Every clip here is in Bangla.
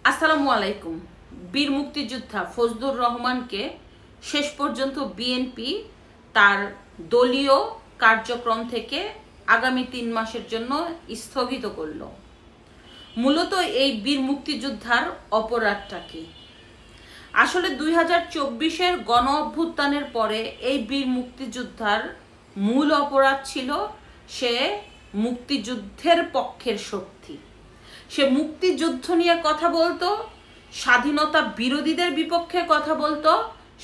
আসসালামু আলাইকুম। বীর মুক্তিযোদ্ধা ফজলুর রহমানকে শেষ পর্যন্ত বিএনপি তার দলীয় কার্যক্রম থেকে আগামী ৩ মাসের জন্য স্থগিত করল। মূলত এই বীর মুক্তিযোদ্ধার অপরাধটা কি? আসলে ২০২৪-এর গণ অভ্যুত্থানের পরে এই বীর মুক্তিযোদ্ধার মূল অপরাধ ছিল সে মুক্তিযুদ্ধের পক্ষের শক্তি। সে মুক্তিযুদ্ধ নিয়ে কথা বলতো, স্বাধীনতা বিরোধীদের বিপক্ষে কথা বলতো,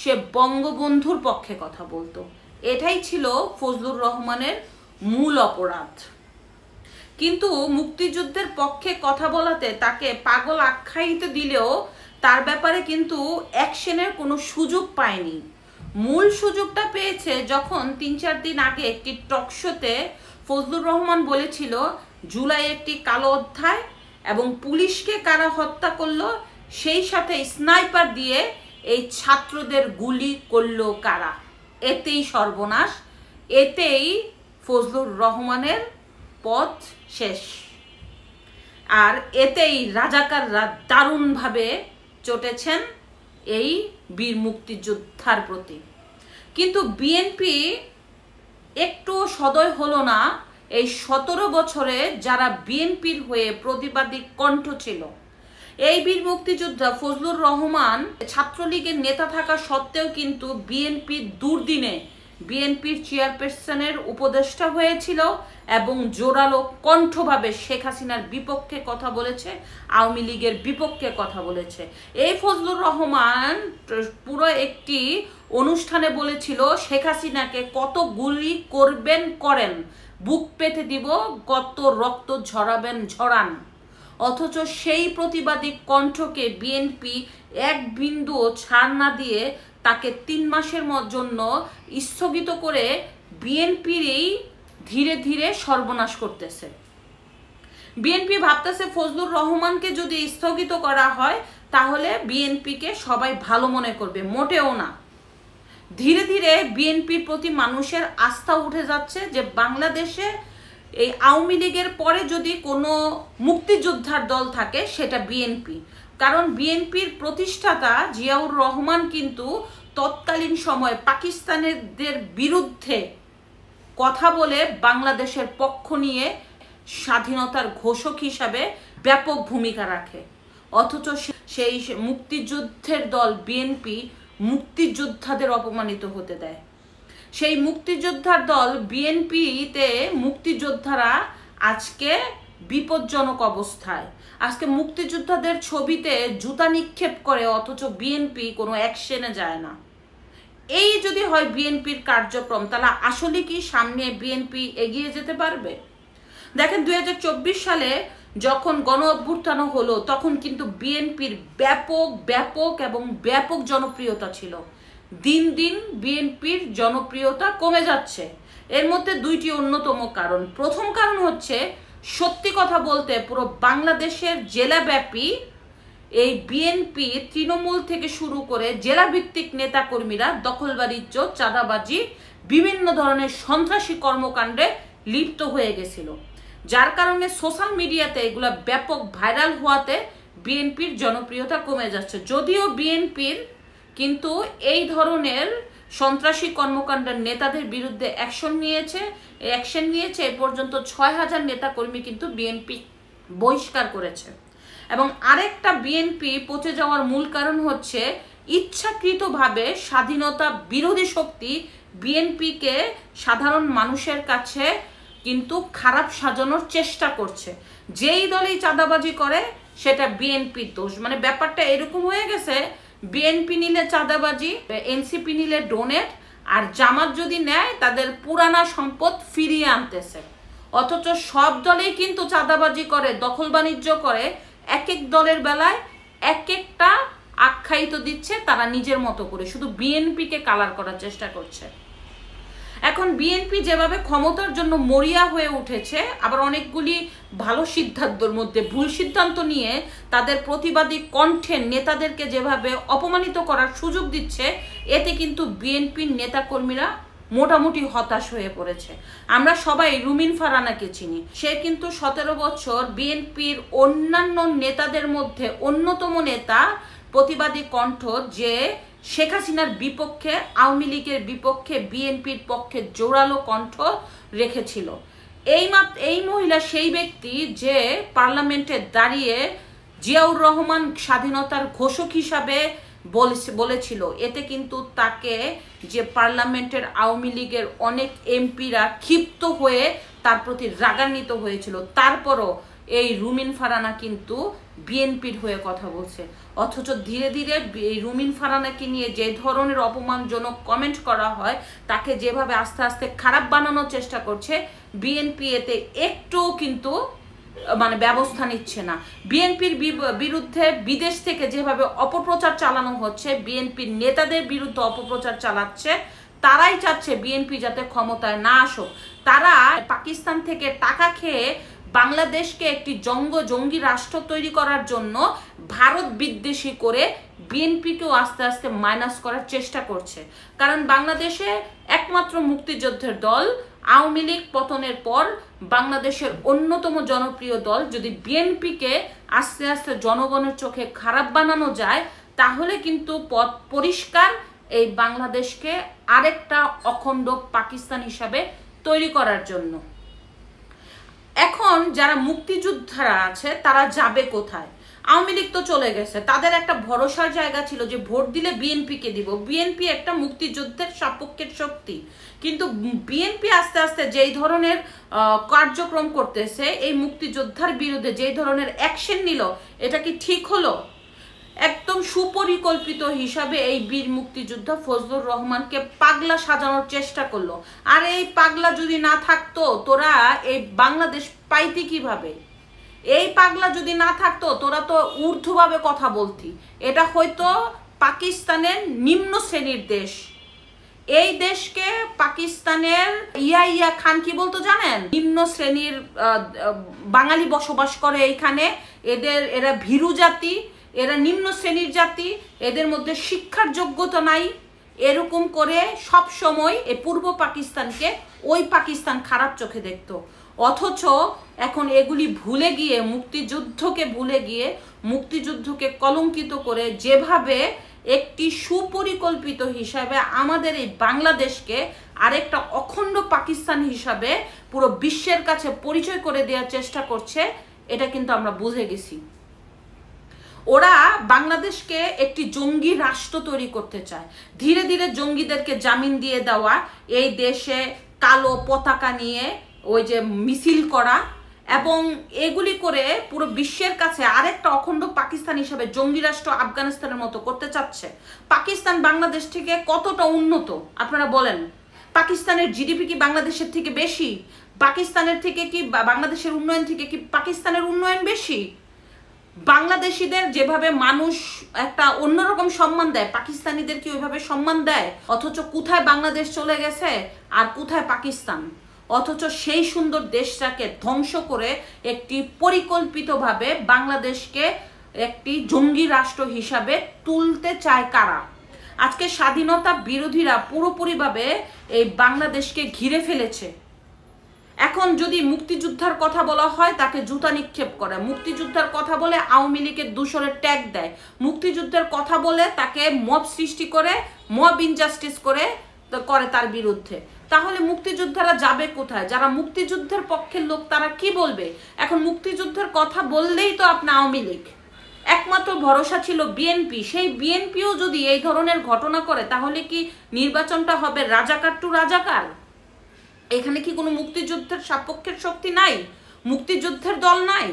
সে বঙ্গবন্ধুর পক্ষে কথা বলতো। এটাই ছিল ফজলুর রহমানের মূল অপরাধ। কিন্তু মুক্তিযুদ্ধের পক্ষে কথা বলাতে তাকে পাগল আখ্যায়িত দিলেও তার ব্যাপারে কিন্তু অ্যাকশনের কোনো সুযোগ পায়নি। মূল সুযোগটা পেয়েছে যখন ৩-৪ দিন আগে একটি টকশোতে ফজলুর রহমান বলেছিল জুলাই একটি কালো অধ্যায় এবং পুলিশকে কারা হত্যা করলো, সেই সাথে স্নাইপার দিয়ে এই ছাত্রদের গুলি করলো কারা। এতেই সর্বনাশ, এতেই ফজলুর রহমানের পথ শেষ। আর এতেই রাজাকাররা দারুণভাবে চটেছেন এই বীর মুক্তিযোদ্ধার প্রতি। কিন্তু বিএনপি একটু সদয় হলো না। এই ১৭ বছরে যারা বিএনপির হয়ে প্রতিবাদী কণ্ঠ ছিল, এই বীর মুক্তিযোদ্ধা ফজলুর রহমান ছাত্রলীগের নেতা থাকা সত্ত্বেও কিন্তু বিএনপির দুর্দিনে বিএনপির চেয়ারপারসনের উপদেষ্টা হয়েছিল এবং জোরালো কণ্ঠভাবে শেখ হাসিনার বিপক্ষে কথা বলেছে, আওয়ামী লীগের বিপক্ষে কথা বলেছে। এই ফজলুর রহমান পুরো একটি অনুষ্ঠানে বলেছিল শেখ হাসিনাকে কত গুলি করবেন করেন, বুক পেতে দিব, কত রক্ত ঝরাবেন ঝরান। অথচ সেই প্রতিবাদী কণ্ঠকে বিএনপি এক বিন্দুও ছাড় না দিয়ে তাকে ৩ মাসের জন্য স্থগিত করে বিএনপিরই ধীরে ধীরে সর্বনাশ করতেছে। বিএনপি ভাবতেছে ফজলুর রহমানকে যদি স্থগিত করা হয় তাহলে বিএনপিকে সবাই ভালো মনে করবে, মোটেও না। ধীরে ধীরে বিএনপির প্রতি মানুষের আস্থা উঠে যাচ্ছে যে বাংলাদেশে এই আওয়ামী লীগের পরে যদি কোনো মুক্তিযোদ্ধার দল থাকে সেটা বিএনপি। কারণ বিএনপির প্রতিষ্ঠাতা জিয়াউর রহমান কিন্তু তৎকালীন সময় পাকিস্তানিদের বিরুদ্ধে কথা বলে বাংলাদেশের পক্ষ নিয়ে স্বাধীনতার ঘোষক হিসাবে ব্যাপক ভূমিকা রাখে। অথচ সেই মুক্তিযুদ্ধের দল বিএনপি মুক্তিযোদ্ধাদের অপমানিত হতে দেয়। সেই মুক্তিযোদ্ধার দল বিএনপিতে মুক্তিযোদ্ধারা আজকে বিপজ্জনক অবস্থায়। আজকে মুক্তিযোদ্ধাদের ছবিতে জুতা নিক্ষেপ করে, অথচ বিএনপি কোনো অ্যাকশনে যায় না। এই যদি হয় বিএনপির কার্যক্রম, তাহলে আসলে কি সামনে বিএনপি এগিয়ে যেতে পারবে? দেখেন ২০২৪ সালে যখন গণ অভ্যুত্থান হলো তখন কিন্তু বিএনপির ব্যাপক জনপ্রিয়তা ছিল। দিন দিন বিএনপির জনপ্রিয়তা কমে যাচ্ছে। এর মধ্যে 2টি অন্যতম কারণ। প্রথম কারণ হচ্ছে সত্যি কথা বলতে পুরো বাংলাদেশের জেলাব্যাপী এই বিএনপি তৃণমূল থেকে শুরু করে জেলাভিত্তিক নেতাকর্মীরা দখলবাণিজ্য, চাঁদাবাজি, বিভিন্ন ধরনের সন্ত্রাসী কর্মকাণ্ডে লিপ্ত হয়ে গেছিল, যার কারণে সোশ্যাল মিডিয়াতে এগুলা ব্যাপক ভাইরাল হওয়াতে বিএনপির জনপ্রিয়তা কমে যাচ্ছে। যদিও বিএনপির কিন্তু এই ধরনের সন্ত্রাসী কর্মকাণ্ডের নেতাদের বিরুদ্ধে অ্যাকশন নিয়েছে। এ পর্যন্ত ৬,০০০ নেতাকর্মী কিন্তু বিএনপি বহিষ্কার করেছে। এবং আরেকটা বিএনপি পচে যাওয়ার মূল কারণ হচ্ছে ইচ্ছাকৃতভাবে স্বাধীনতা বিরোধী শক্তি বিএনপিকে সাধারণ মানুষের কাছে কিন্তু খারাপ সাজানোর চেষ্টা করছে। যেই দলই চাঁদাবাজি করে সেটা বিএনপির দোষ। মানে ব্যাপারটা এরকম হয়ে গেছে, বিএনপি নিলে চাঁদাবাজি, এনসিপি নিলে ডোনেট, আর জামাত যদি নেয় তাদের পুরানা সম্পদ ফিরিয়ে আনতেছে। অথচ সব দলেই কিন্তু চাঁদাবাজি করে, দখল বাণিজ্য করে। এক এক দলের বেলায় এক একটা আখ্যায়িত দিচ্ছে তারা নিজের মতো করে, শুধু বিএনপিকে কালার করার চেষ্টা করছে। এখন বিএনপি যেভাবে ক্ষমতার জন্য মরিয়া হয়ে উঠেছে, আবার অনেকগুলি ভালো সিদ্ধান্তের মধ্যে ভুল সিদ্ধান্ত নিয়ে তাদের প্রতিবাদী কণ্ঠের নেতাদেরকে যেভাবে অপমানিত করার সুযোগ দিচ্ছে, এতে কিন্তু বিএনপির নেতাকর্মীরা মোটামুটি হতাশ হয়ে পড়েছে। আমরা সবাই রুমিন ফারহানাকে চিনি। সে কিন্তু 17 বছর বিএনপির অন্যান্য নেতাদের মধ্যে অন্যতম নেতা, প্রতিবাদী কণ্ঠ, যে শেখ হাসিনার বিপক্ষে, আওয়ামী লীগের বিপক্ষে বিএনপির পক্ষে জোরালো কণ্ঠ রেখেছিল। এই মহিলা সেই ব্যক্তি যে পার্লামেন্টে দাঁড়িয়ে জিয়াউর রহমান স্বাধীনতার ঘোষক হিসাবে বলেছিল। এতে কিন্তু তাকে যে পার্লামেন্টের আওয়ামী লীগের অনেক এমপিরা ক্ষিপ্ত হয়ে তার প্রতি রাগান্বিত হয়েছিল। তারপরও এই রুমিন ফারহানা কিন্তু বিএনপির হয়ে কথা বলছে। অথচ ধীরে ধীরে এই রুমিন ফারহানাকে নিয়ে যে ধরনের অপমানজনক কমেন্ট করা হয়, তাকে যেভাবে আস্তে আস্তে খারাপ বানানোর চেষ্টা করছে, বিএনপি এতে একটু কিন্তু ব্যবস্থা নিচ্ছে না। বিএনপির বিরুদ্ধে বিদেশ থেকে যেভাবে অপপ্রচার চালানো হচ্ছে, বিএনপির নেতাদের বিরুদ্ধে অপপ্রচার চালাচ্ছে, তারাই চাচ্ছে বিএনপি যাতে ক্ষমতায় না আসুক। তারা পাকিস্তান থেকে টাকা খেয়ে বাংলাদেশকে একটি জঙ্গি রাষ্ট্র তৈরি করার জন্য ভারত বিদ্বেষী করে বিএনপিকেও আস্তে আস্তে মাইনাস করার চেষ্টা করছে। কারণ বাংলাদেশে একমাত্র মুক্তিযুদ্ধের দল আওয়ামী লীগ পতনের পর বাংলাদেশের অন্যতম জনপ্রিয় দল যদি বিএনপিকে আস্তে আস্তে জনগণের চোখে খারাপ বানানো যায়, তাহলে কিন্তু পথ পরিষ্কার এই বাংলাদেশকে আরেকটা অখণ্ড পাকিস্তান হিসাবে তৈরি করার জন্য। এখন যারা মুক্তিযোদ্ধারা আছে তারা যাবে কোথায়? আওয়ামী লীগ তো চলে গেছে, তাদের একটা ভরসার জায়গা ছিল যে ভোট দিলে বিএনপিকে দিব। বিএনপি একটা মুক্তিযুদ্ধের সপক্ষের শক্তি, কিন্তু বিএনপি আস্তে আস্তে যেই ধরনের কার্যক্রম করতেছে, এই মুক্তিযোদ্ধার বিরুদ্ধে যেই ধরনের অ্যাকশন নিল, এটা কি ঠিক হলো? একদম সুপরিকল্পিত হিসাবে এই বীর মুক্তিযোদ্ধা ফজলুর রহমানকে পাগলা সাজানোর চেষ্টা করলো। আর এই পাগলা যদি না থাকতো, তোরা এই বাংলাদেশ পাইতি কিভাবে? এই পাগলা যদি না থাকতো, তোরা তো ঊর্ধ্বভাবে কথা বলতি। এটা হয়তো পাকিস্তানের নিম্ন শ্রেণীর দেশ। এই দেশকে পাকিস্তানের ইয়া খান কি বলতো জানেন? নিম্ন শ্রেণীর বাঙালি বসবাস করে এইখানে। এরা ভীরু জাতি, এরা নিম্ন শ্রেণীর জাতি, এদের মধ্যে শিক্ষার যোগ্যতা নাই। এরকম করে সব সময় এই পূর্ব পাকিস্তানকে ওই পাকিস্তান খারাপ চোখে দেখতো। অথচ এখন এগুলি ভুলে গিয়ে, মুক্তিযুদ্ধকে ভুলে গিয়ে, মুক্তিযুদ্ধকে কলঙ্কিত করে যেভাবে একটি সুপরিকল্পিত হিসাবে আমাদের এই বাংলাদেশকে আরেকটা অখণ্ড পাকিস্তান হিসাবে পুরো বিশ্বের কাছে পরিচয় করে দেওয়ার চেষ্টা করছে, এটা কিন্তু আমরা বুঝে গেছি। ওরা বাংলাদেশকে একটি জঙ্গি রাষ্ট্র তৈরি করতে চায়। ধীরে ধীরে জঙ্গিদেরকে জামিন দিয়ে দেওয়া, এই দেশে কালো পতাকা নিয়ে ওই যে মিছিল করা, এবং এগুলি করে পুরো বিশ্বের কাছে আরেকটা অখণ্ড পাকিস্তান হিসাবে জঙ্গি রাষ্ট্র আফগানিস্তানের মতো করতে চাচ্ছে। পাকিস্তান বাংলাদেশ থেকে কতটা উন্নত আপনারা বলেন? পাকিস্তানের জিডিপি কি বাংলাদেশের থেকে বেশি? পাকিস্তানের থেকে কি বাংলাদেশের উন্নয়ন থেকে কি পাকিস্তানের উন্নয়ন বেশি? বাংলাদেশিদের যেভাবে মানুষ একটা অন্যরকম সম্মান দেয়, পাকিস্তানিদের কি ওইভাবে সম্মান দেয়? অথচ কোথায় বাংলাদেশ চলে গেছে আর কোথায় পাকিস্তান? অথচ সেই সুন্দর দেশটাকে ধ্বংস করে একটি পরিকল্পিতভাবে বাংলাদেশকে একটি জঙ্গি রাষ্ট্র হিসাবে তুলতে চায় কারা? আজকে স্বাধীনতা বিরোধীরা পুরোপুরিভাবে এই বাংলাদেশকে ঘিরে ফেলেছে। এখন যদি মুক্তিযোদ্ধার কথা বলা হয়, তাকে জুতা নিক্ষেপ করে। মুক্তিযোদ্ধার কথা বলে আওয়ামী লীগের দূষণের ট্যাগ দেয়। মুক্তিযুদ্ধের কথা বলে তাকে মব সৃষ্টি করে, মব ইনজাস্টিস করে তার বিরুদ্ধে। তাহলে মুক্তিযোদ্ধারা যাবে কোথায়? যারা মুক্তিযুদ্ধের পক্ষের লোক তারা কি বলবে? এখন মুক্তিযুদ্ধের কথা বললেই তো আপনি আওয়ামী লীগ। একমাত্র ভরসা ছিল বিএনপি। সেই বিএনপিও যদি এই ধরনের ঘটনা করে, তাহলে কি নির্বাচনটা হবে রাজাকার টু রাজাকার? এখানে কি কোনো মুক্তিযুদ্ধের সপক্ষের শক্তি নাই? মুক্তিযুদ্ধের দল নাই?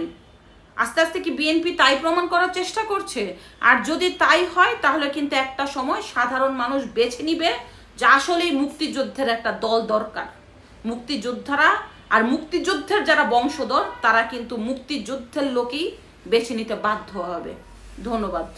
আস্তে আস্তে কি বিএনপি তাই প্রমাণ করার চেষ্টা করছে? আর যদি তাই হয়, তাহলে কিন্তু একটা সময় সাধারণ মানুষ বেছে নিবে যে আসলেই মুক্তিযুদ্ধের একটা দল দরকার। মুক্তিযোদ্ধারা আর মুক্তিযুদ্ধের যারা বংশধর, তারা কিন্তু মুক্তিযুদ্ধের লোকই বেছে নিতে বাধ্য হবে। ধন্যবাদ।